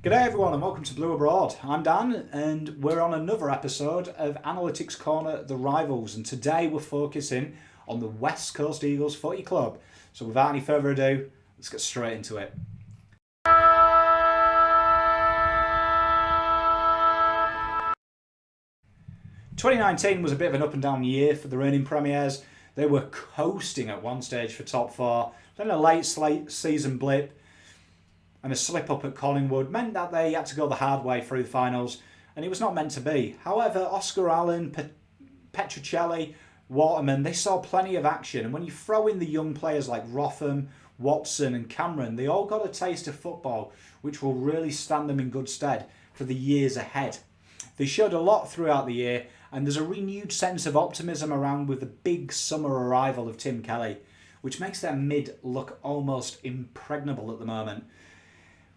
G'day everyone and welcome to Blue Abroad. I'm Dan and we're on another episode of Analytics Corner The Rivals, and today we're focusing on the West Coast Eagles Footy Club. So without any further ado, let's get straight into it. "2019 was a bit of an up and down year for the reigning premiers. They were coasting at one stage for top four, then a late season blip and a slip up at Collingwood meant that they had to go the hard way through the finals, and it was not meant to be. However, Oscar Allen, Petruccelli, Waterman, they saw plenty of action, and when you throw in the young players like Rotham, Watson and Cameron, they all got a taste of football which will really stand them in good stead for the years ahead. They showed a lot throughout the year, and there's a renewed sense of optimism around with the big summer arrival of Tim Kelly, which makes their mid look almost impregnable at the moment.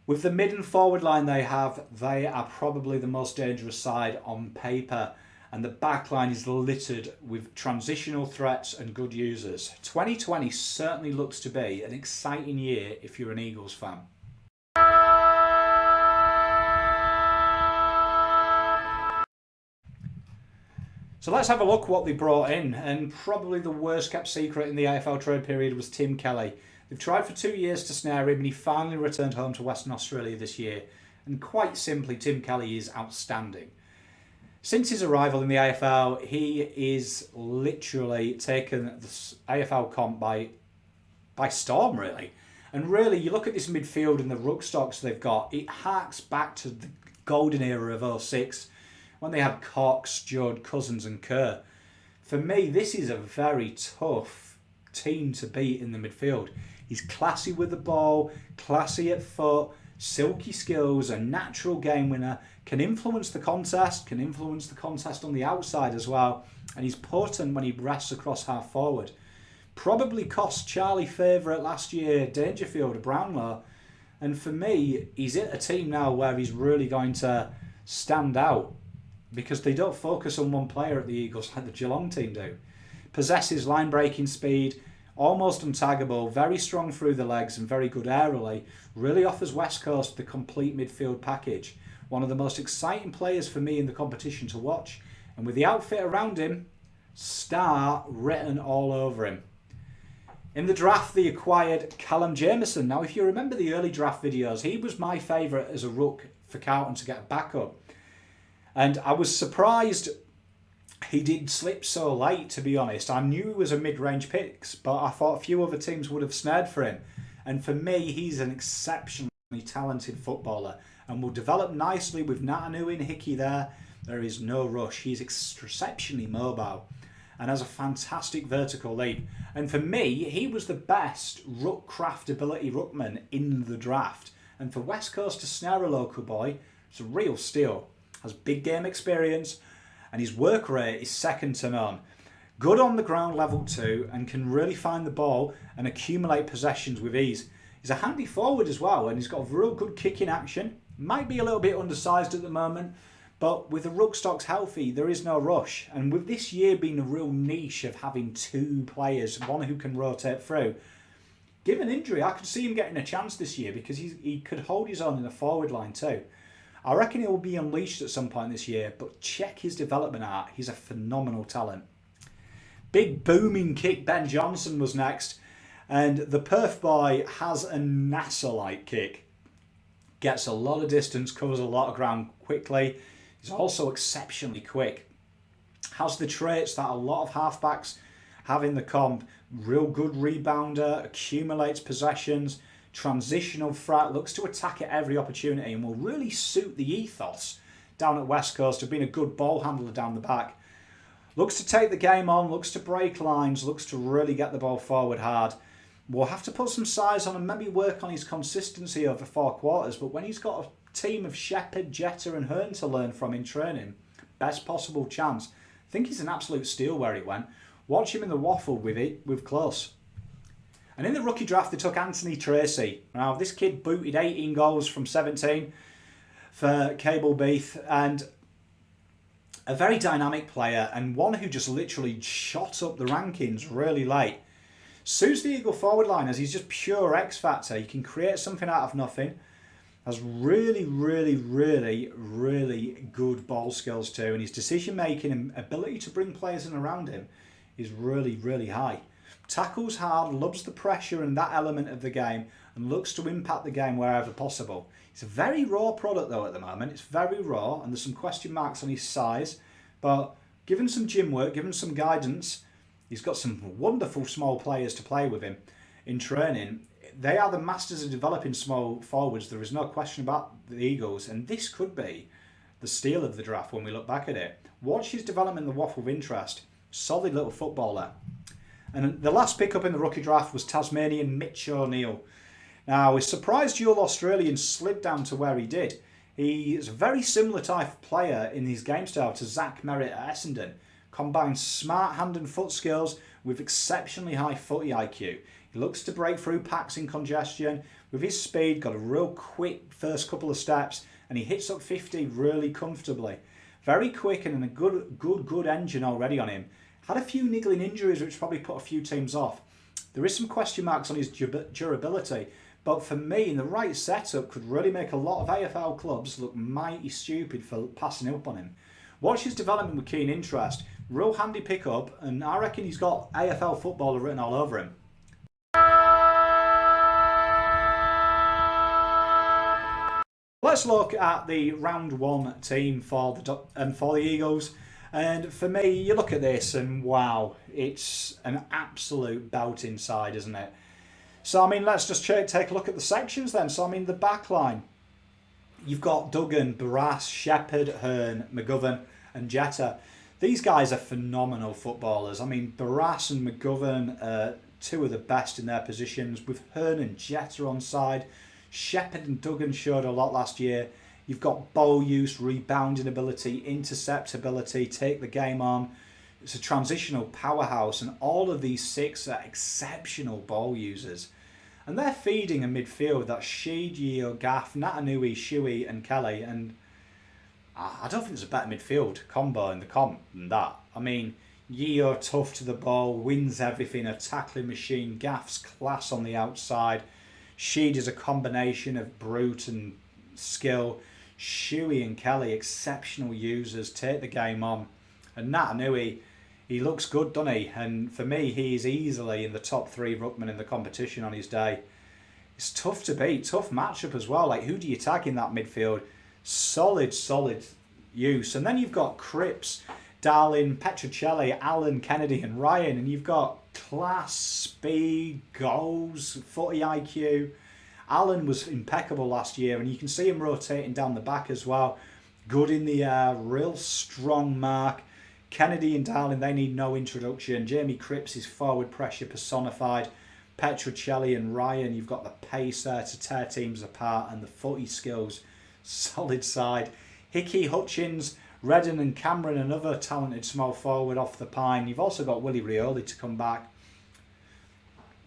With the mid and forward line they have, they are probably the most dangerous side on paper, and the back line is littered with transitional threats and good users. 2020 certainly looks to be an exciting year if you're an Eagles fan. So let's have a look what they brought in, and probably the worst kept secret in the AFL trade period was Tim Kelly. They've tried for 2 years to snare him, and he finally returned home to Western Australia this year. And quite simply, Tim Kelly is outstanding. Since his arrival in the AFL, he is literally taken the AFL comp by storm, really. And really, you look at this midfield and the ruck stocks they've got, it harks back to the golden era of 2006, when they had Cox, Judd, Cousins and Kerr. For me, this is a very tough team to beat in the midfield. He's classy with the ball, classy at foot, silky skills, a natural game winner, can influence the contest on the outside as well, and he's potent when he rests across half forward. Probably cost Charlie favourite last year, Dangerfield, a Brownlow, and for me, he's at a team now where he's really going to stand out because they don't focus on one player at the Eagles like the Geelong team do. Possesses line-breaking speed, almost untaggable, very strong through the legs and very good aerially, really offers West Coast the complete midfield package. One of the most exciting players for me in the competition to watch, and with the outfit around him, star written all over him. In the draft they acquired Callum Jamieson. Now if you remember the early draft videos, he was my favourite as a rook for Carlton to get a backup. And I was surprised he did slip so late, to be honest. I knew he was a mid-range pick, but I thought a few other teams would have snared for him. And for me, he's an exceptionally talented footballer and will develop nicely with Natanu and Hickey there. There is no rush. He's exceptionally mobile and has a fantastic vertical leap. And for me, he was the best ruck craftability ruckman in the draft. And for West Coast to snare a local boy, it's a real steal. Has big game experience, and his work rate is second to none. Good on the ground level too, and can really find the ball and accumulate possessions with ease. He's a handy forward as well, and he's got a real good kicking action. Might be a little bit undersized at the moment, but with the ruck stocks healthy, there is no rush. And with this year being a real niche of having two players, one who can rotate through, given injury, I could see him getting a chance this year because he could hold his own in the forward line too. I reckon he will be unleashed at some point this year, but check his development out. He's a phenomenal talent. Big booming kick Ben Johnson was next, and the Perth boy has a NASA-like kick. Gets a lot of distance, covers a lot of ground quickly. He's also exceptionally quick. Has the traits that a lot of halfbacks have in the comp. Real good rebounder, accumulates possessions, transitional threat, looks to attack at every opportunity and will really suit the ethos down at West Coast of being a good ball handler down the back. Looks to take the game on, looks to break lines, looks to really get the ball forward hard. We'll have to put some size on and maybe work on his consistency over 4 quarters, but when he's got a team of Shepherd, Jetta and Hearn to learn from in training, best possible chance. I think he's an absolute steal where he went. Watch him in the waffle with Close. And in the rookie draft, they took Anthony Tracy. Now, this kid booted 18 goals from 17 for Cable Beath, and a very dynamic player and one who just literally shot up the rankings really late. Suits the Eagle forward line as he's just pure X factor. He can create something out of nothing. Has really, really, really, really good ball skills too, and his decision making and ability to bring players in around him is really, really high. Tackles hard, loves the pressure and that element of the game, and looks to impact the game wherever possible. It's a very raw product though at the moment. It's very raw, and there's some question marks on his size, but given some gym work, given some guidance, he's got some wonderful small players to play with him in training. They are the masters of developing small forwards. There is no question about the Eagles, and this could be the steal of the draft when we look back at it. Watch his development in the WAF with interest. Solid little footballer. And the last pickup in the rookie draft was Tasmanian Mitch O'Neill. Now, his surprise dual Australian slid down to where he did. He is a very similar type of player in his game style to Zach Merritt at Essendon. Combines smart hand and foot skills with exceptionally high footy IQ. He looks to break through packs in congestion. With his speed, got a real quick first couple of steps, and he hits up 50 really comfortably. Very quick and a good engine already on him. Had a few niggling injuries which probably put a few teams off. There is some question marks on his durability, but for me, in the right setup, could really make a lot of AFL clubs look mighty stupid for passing up on him. Watch his development with keen interest. Real handy pickup, and I reckon he's got AFL footballer written all over him. Let's look at the round one team for the Eagles. And for me, you look at this and wow, it's an absolute bout inside, isn't it? So, I mean, let's just take a look at the sections then. So, I mean, the back line. You've got Duggan, Barrass, Shepherd, Hearn, McGovern and Jetta. These guys are phenomenal footballers. I mean, Barrass and McGovern are two of the best in their positions, with Hearn and Jetta on side. Shepherd and Duggan showed a lot last year. You've got ball use, rebounding ability, intercept ability, take the game on. It's a transitional powerhouse, and all of these six are exceptional ball users. And they're feeding a midfield that's Sheed, Yeo, Gaff, Natanui, Shuey and Kelly. And I don't think there's a better midfield combo in the comp than that. I mean, Yeo tough to the ball, wins everything, a tackling machine. Gaff's class on the outside. Sheed is a combination of brute and skill. Shuey and Kelly, exceptional users, take the game on. And Natanui, he looks good, doesn't he? And for me, he's easily in the top three ruckmen in the competition on his day. It's tough to beat, tough matchup as well. Like, who do you tag in that midfield? Solid use. And then you've got Cripps, Darling, Petruccelli, Allen, Kennedy and Ryan. And you've got class, speed, goals, footy IQ. Allen was impeccable last year, and you can see him rotating down the back as well. Good in the air, real strong mark. Kennedy and Darling, they need no introduction. Jamie Cripps is forward pressure personified. Petruccelli and Ryan, you've got the pace there to tear teams apart, and the footy skills, solid side. Hickey, Hutchins, Redden and Cameron, another talented small forward off the pine. You've also got Willie Rioli to come back.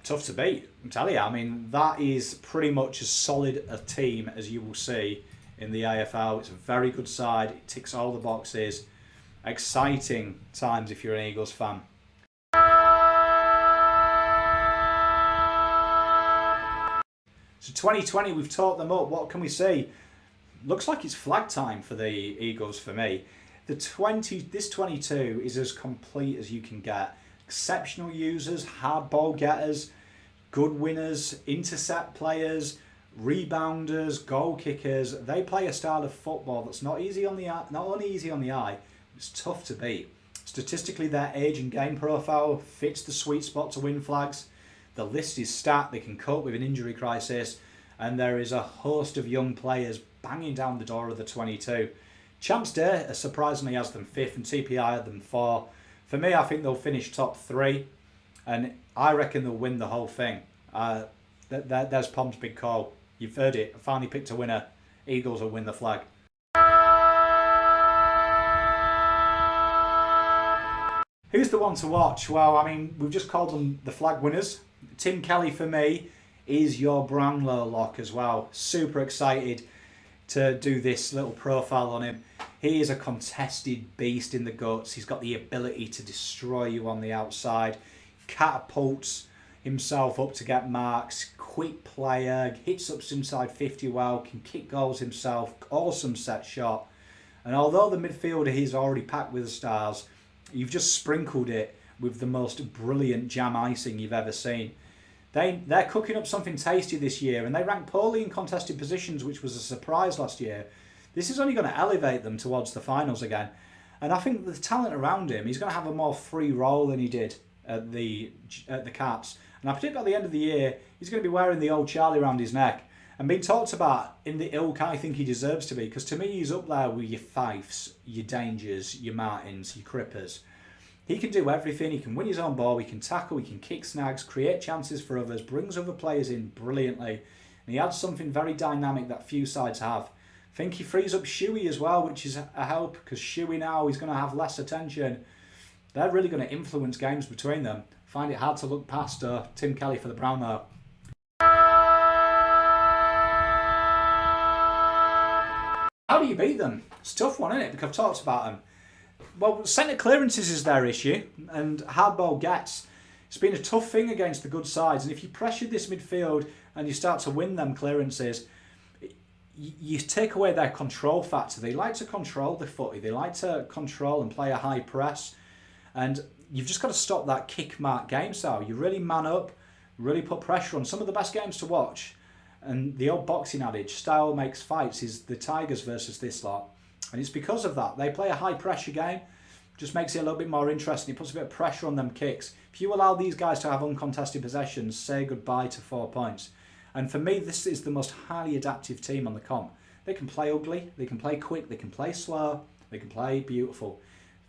Tough to beat, I'm telling you. I mean, that is pretty much as solid a team as you will see in the AFL. It's a very good side. It ticks all the boxes. Exciting times if you're an Eagles fan. So 2020, we've talked them up. What can we see? Looks like it's flag time for the Eagles for me. This 22 is as complete as you can get. Exceptional users, hard ball getters, good winners, intercept players, rebounders, goal kickers. They play a style of football that's not only easy on the eye, it's tough to beat. Statistically, their age and game profile fits the sweet spot to win flags. The list is stacked. They can cope with an injury crisis, and there is a host of young players banging down the door of the 22. Champs Day surprisingly has them 5th, and TPI had them 4. For me, I think they'll finish top 3, and I reckon they'll win the whole thing. There's Pom's big call. You've heard it. I finally picked a winner. Eagles will win the flag. Who's the one to watch? Well, I mean, we've just called them the flag winners. Tim Kelly, for me, is your Brownlow lock as well. Super excited to do this little profile on him. He is a contested beast in the guts. He's got the ability to destroy you on the outside. Catapults himself up to get marks. quick player, hits ups inside 50 well, can kick goals himself, awesome set shot. And although the midfielder he's already packed with stars, you've just sprinkled it with the most brilliant jam icing you've ever seen. They're cooking up something tasty this year, and they rank poorly in contested positions, which was a surprise last year. This is only going to elevate them towards the finals again. And I think the talent around him, he's going to have a more free role than he did at the Cats. And I predict by the end of the year, he's going to be wearing the old Charlie around his neck and being talked about in the ilk I think he deserves to be. Because to me, he's up there with your Fifes, your Dangers, your Martins, your Crippers. He can do everything. He can win his own ball. He can tackle. He can kick snags, create chances for others, brings other players in brilliantly. And he adds something very dynamic that few sides have. I think he frees up Shuey as well, which is a help, because Shuey now is going to have less attention. They're really going to influence games between them. Find it hard to look past Tim Kelly for the Brownlow. How do you beat them? It's a tough one, isn't it? Because I've talked about them. Well, centre clearances is their issue, and hardball gets. It's been a tough thing against the good sides, and if you pressure this midfield and you start to win them clearances, you take away their control factor. They like to control the footy. They like to control and play a high press, and you've just got to stop that kick mark game style. You really man up, really put pressure on. Some of the best games to watch, and the old boxing adage, style makes fights, is the Tigers versus this lot. And it's because of that. They play a high pressure game, just makes it a little bit more interesting. It puts a bit of pressure on them kicks. If you allow these guys to have uncontested possessions, say goodbye to 4 points. And for me, this is the most highly adaptive team on the comp. They can play ugly, they can play quick, they can play slow, they can play beautiful.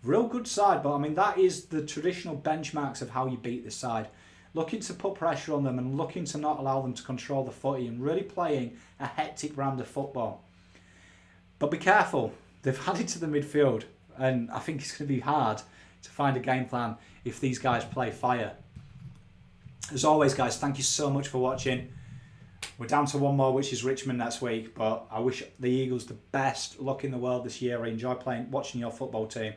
Real good side, but I mean, that is the traditional benchmarks of how you beat this side. Looking to put pressure on them and looking to not allow them to control the footy and really playing a hectic brand of football. But be careful. They've added to the midfield, and I think it's going to be hard to find a game plan if these guys play fire. As always, guys, thank you so much for watching. We're down to one more, which is Richmond next week, but I wish the Eagles the best luck in the world this year. I enjoy watching your football team.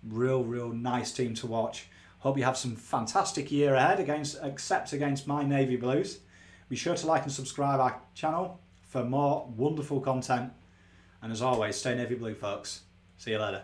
Real nice team to watch. Hope you have some fantastic year ahead, except against my Navy Blues. Be sure to like and subscribe our channel for more wonderful content. And as always, stay Navy Blue, folks. See you later.